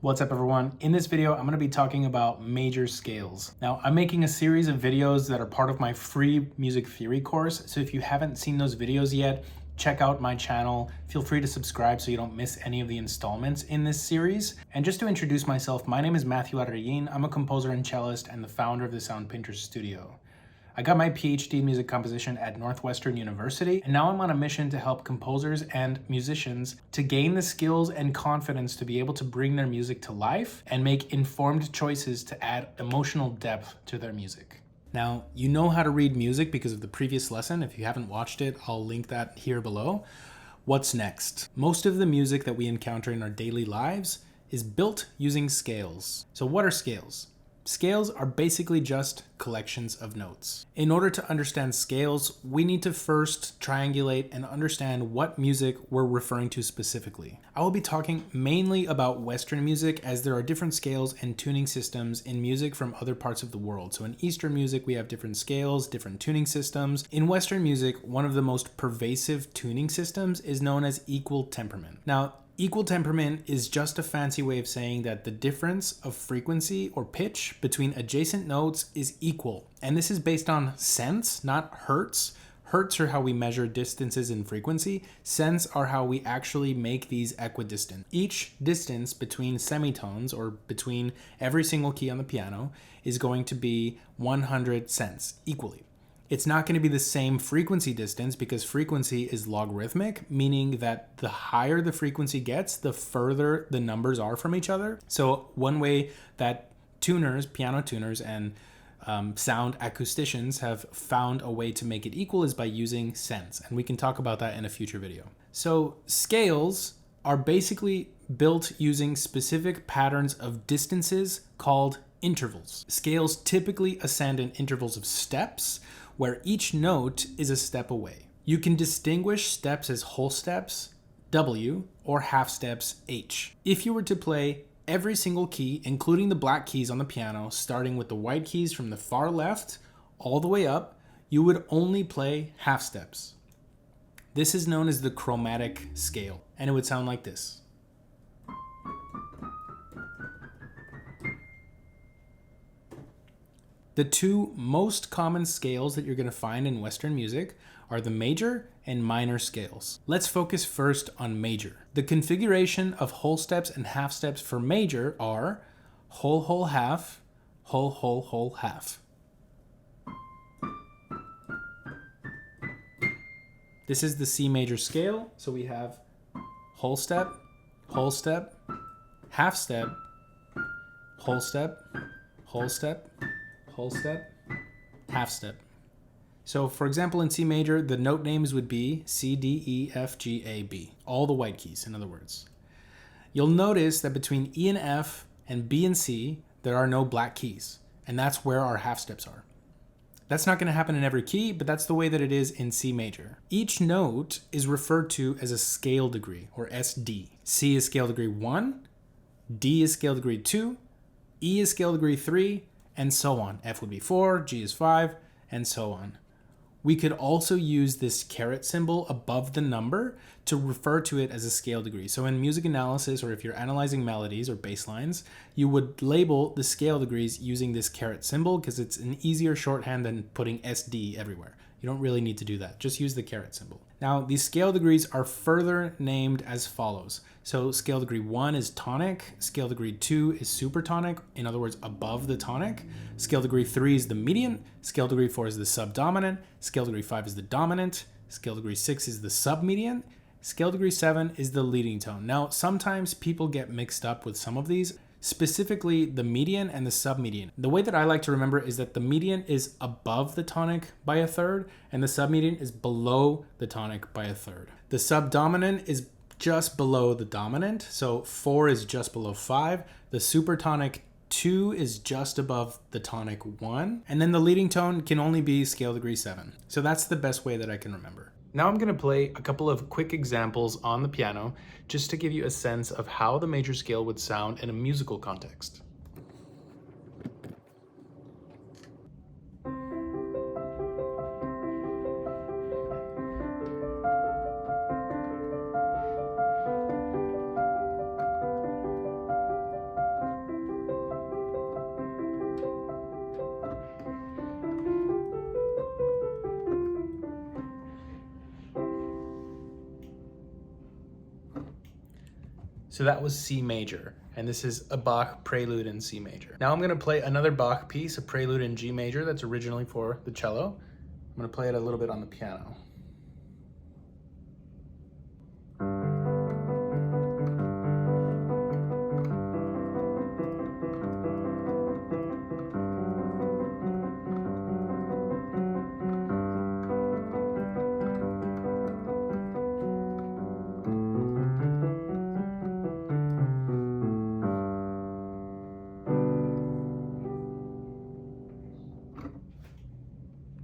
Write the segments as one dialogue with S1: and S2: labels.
S1: What's up everyone? In this video, I'm going to be talking about major scales. Now, I'm making a series of videos that are part of my free music theory course. So if you haven't seen those videos yet, check out my channel. Feel free to subscribe so you don't miss any of the installments in this series. And just to introduce myself, my name is Mathew. I'm a composer and cellist and the founder of the Sound Painters Studio. I got my PhD in music composition at Northwestern University, and now I'm on a mission to help composers and musicians to gain the skills and confidence to be able to bring their music to life and make informed choices to add emotional depth to their music. Now, you know how to read music because of the previous lesson. If you haven't watched it, I'll link that here below. What's next? Most of the music that we encounter in our daily lives is built using scales. So what are scales? Scales are basically just collections of notes. In order to understand scales, we need to first triangulate and understand what music we're referring to specifically. I will be talking mainly about Western music as there are different scales and tuning systems in music from other parts of the world. So in Eastern music, we have different scales, different tuning systems. In Western music, one of the most pervasive tuning systems is known as equal temperament. Now, equal temperament is just a fancy way of saying that the difference of frequency or pitch between adjacent notes is equal. And this is based on cents, not hertz. Hertz are how we measure distances in frequency. Cents are how we actually make these equidistant. Each distance between semitones, or between every single key on the piano, is going to be 100 cents equally. It's not going to be the same frequency distance because frequency is logarithmic, meaning that the higher the frequency gets, the further the numbers are from each other. So one way that tuners, piano tuners, and sound acousticians have found a way to make it equal is by using cents. And we can talk about that in a future video. So scales are basically built using specific patterns of distances called intervals. Scales typically ascend in intervals of steps, where each note is a step away. You can distinguish steps as whole steps, W, or half steps, H. If you were to play every single key, including the black keys on the piano, starting with the white keys from the far left all the way up, you would only play half steps. This is known as the chromatic scale, and it would sound like this. The two most common scales that you're going to find in Western music are the major and minor scales. Let's focus first on major. The configuration of whole steps and half steps for major are whole, whole, half, whole, whole, whole, half. This is the C major scale. So we have whole step, half step, whole step, whole step, whole step, half step. So for example, in C major, the note names would be C, D, E, F, G, A, B. All the white keys, in other words. You'll notice that between E and F and B and C, there are no black keys. And that's where our half steps are. That's not going to happen in every key, but that's the way that it is in C major. Each note is referred to as a scale degree, or SD. C is scale degree 1, D is scale degree 2, E is scale degree 3, and so on. F would be 4, G is 5, and so on. We could also use this caret symbol above the number to refer to it as a scale degree. So in music analysis, or if you're analyzing melodies or bass lines, you would label the scale degrees using this caret symbol because it's an easier shorthand than putting SD everywhere. You don't really need to do that. Just use the caret symbol. Now, these scale degrees are further named as follows. So scale degree 1 is tonic, scale degree 2 is supertonic, in other words, above the tonic. Scale degree 3 is the median, scale degree 4 is the subdominant, scale degree 5 is the dominant, scale degree 6 is the submedian, scale degree 7 is the leading tone. Now, sometimes people get mixed up with some of these, specifically the median and the submedian. The way that I like to remember is that the median is above the tonic by a third and the submedian is below the tonic by a third. The subdominant is just below the dominant, so 4 is just below 5. The supertonic 2 is just above the tonic 1, and then the leading tone can only be scale degree 7. So that's the best way that I can remember. Now I'm going to play a couple of quick examples on the piano just to give you a sense of how the major scale would sound in a musical context. So that was C major, and this is a Bach prelude in C major. Now I'm gonna play another Bach piece, a prelude in G major that's originally for the cello. I'm gonna play it a little bit on the piano.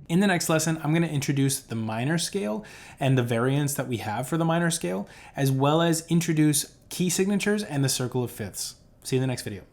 S1: In the next lesson, I'm going to introduce the minor scale and the variants that we have for the minor scale, as well as introduce key signatures and the circle of fifths. See you in the next video.